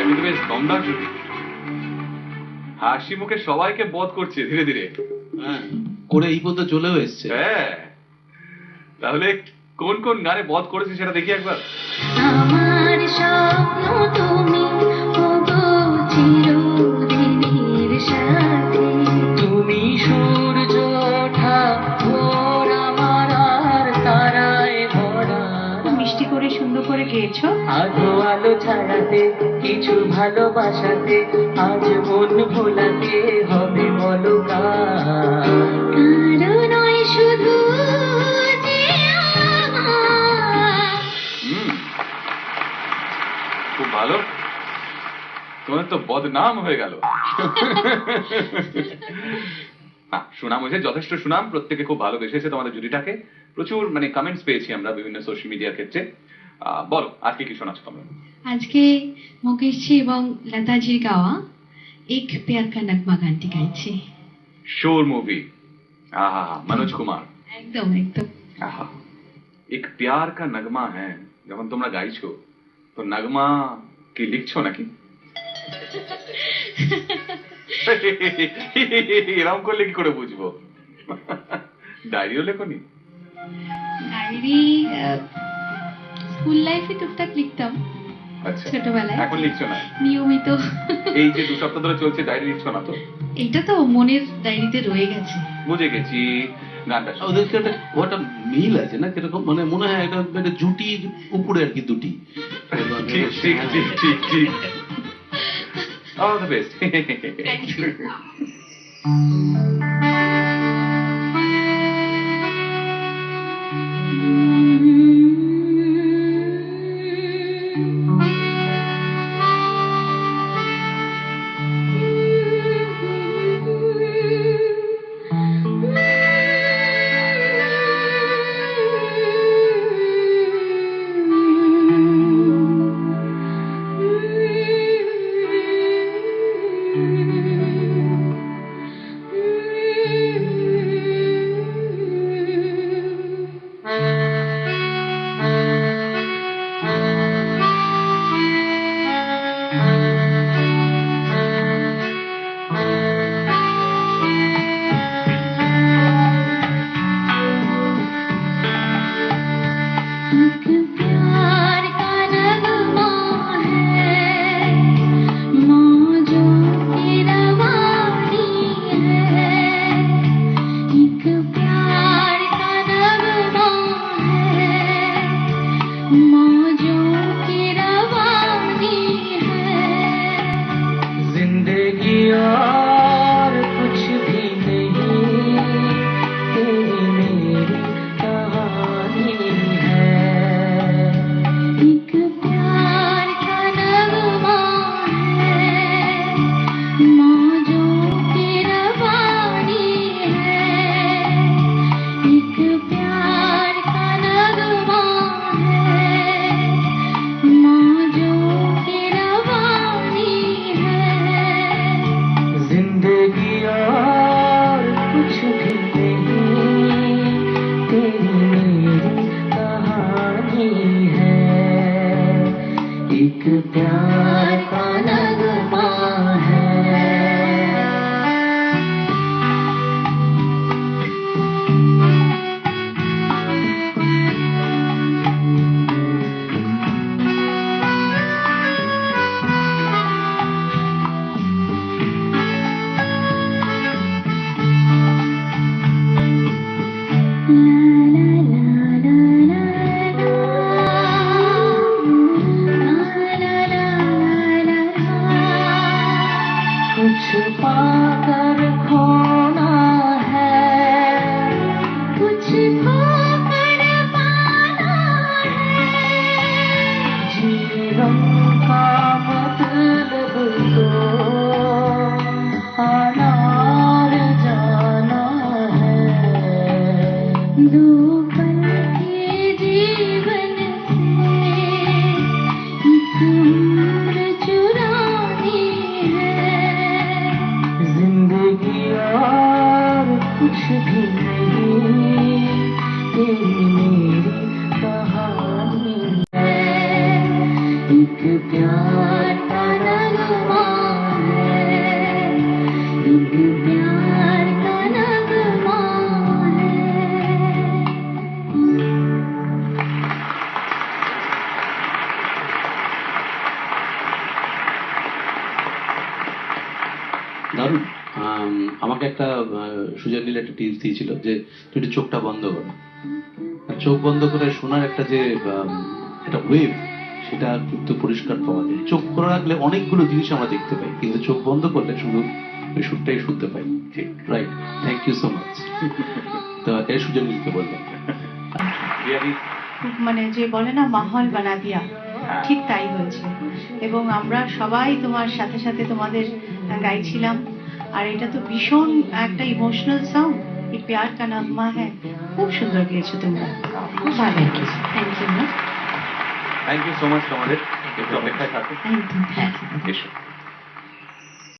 কিন্তু বেশ দমদার শুটিং। হাসি মুখে সবাইকে বধ করছে ধীরে ধীরে। হ্যাঁ, করে এই পর্যন্ত চলেও এসছে। হ্যাঁ, তাহলে কোন কোন গানে বধ করেছে সেটা দেখি একবার। আমার স্বপ্ন তুমি ওগো চিরদিনের সাথী, তুমি সূর্য ওঠা ভোর আমার আর তারায় ভরা। মিষ্টি করে সুন্দর করে গেয়েছো। আলো আলো ছায়াতে কিছু ভালোবাসাতে আজ মন ভোলাতে হবে বলো কার। কারো নয় শুধু যে আমার। খুব ভালো, তোমার তো বদনাম হয়ে গেল। সুনাম হয়েছে, যথেষ্ট সুনাম, প্রত্যেকে খুব ভালোবেসেছে তোমাদের জুটিটাকে। প্রচুর মানে কমেন্টস পেয়েছি আমরা বিভিন্ন সোশ্যাল মিডিয়ার ক্ষেত্রে। বলো আজকে কি শোনাচ্ছ তোমরা? আজকে মুকেশজি এবং লতাজির গাওয়া এক প্যার কা নগমা গানটি গাইছি। শোর মুভি, আহা, মনোজ কুমার। একদম একদম। আহা, এক প্যার কা নগমা হ্যাঁ, যখন তোমরা গাইছো তো নগমা কি লিখছো নাকি? এরকম করলে কি করে বুঝবো? ডায়েরিও লেখনি? ডায়েরি স্কুল লাইফে টুকটাক লিখতাম আচ্ছা, ছোটবেলায়। এখন লিখছো না? নিয়মিত। এই যে 2 সপ্তাহ ধরে চলছে ডায়েরি লিখছো না তো? এটা তো মনের ডায়েরিতে রয়ে গেছে। বুঝে গেছি। গানটা শোনো। ওদেরকে একটা মিল আছে না, কিরকম মানে মনে হয় এটা একটা জুটির উপরে আর কি দুটি। ঠিক ঠিক ঠিক ঠিক ঠিক। All the best. Thank you. एक प्यार का দারুণ। আমাকে একটা সুজন নীল একটা টিপস দিয়েছিল যে তুই একটু চোখটা বন্ধ কর। আর চোখ বন্ধ করে শোনার একটা যে একটা ওয়েভ, সেটা কিন্তু পরিষ্কার পাওয়া যায়। চোখ করে রাখলে অনেকগুলো জিনিস আমরা দেখতে পাই, কিন্তু চোখ বন্ধ করলে শুধু ওই সুরটাই শুনতে পাই। ঠিক। Right, thank you so much. তো এই সুজন নীলকে বললাম। রিয়াদি, মানে যে বলে না মাহল বানা দিয়া, ঠিক তাই হয়েছে। এবং আমরা সবাই তোমার সাথে সাথে তোমাদের গাইছিলাম। আর এটা তো ভীষণ একটা ইমোশনাল সং, এই প্যার কা নগমা হ্যাঁ, খুব সুন্দর গেয়েছো তোমরা, খুব ভালো গেয়েছো। Thank you ma'am. Thank you so much তোমাদের, একটু অপেক্ষায় থাকো। একদম, থ্যাংক ইউ। এসো।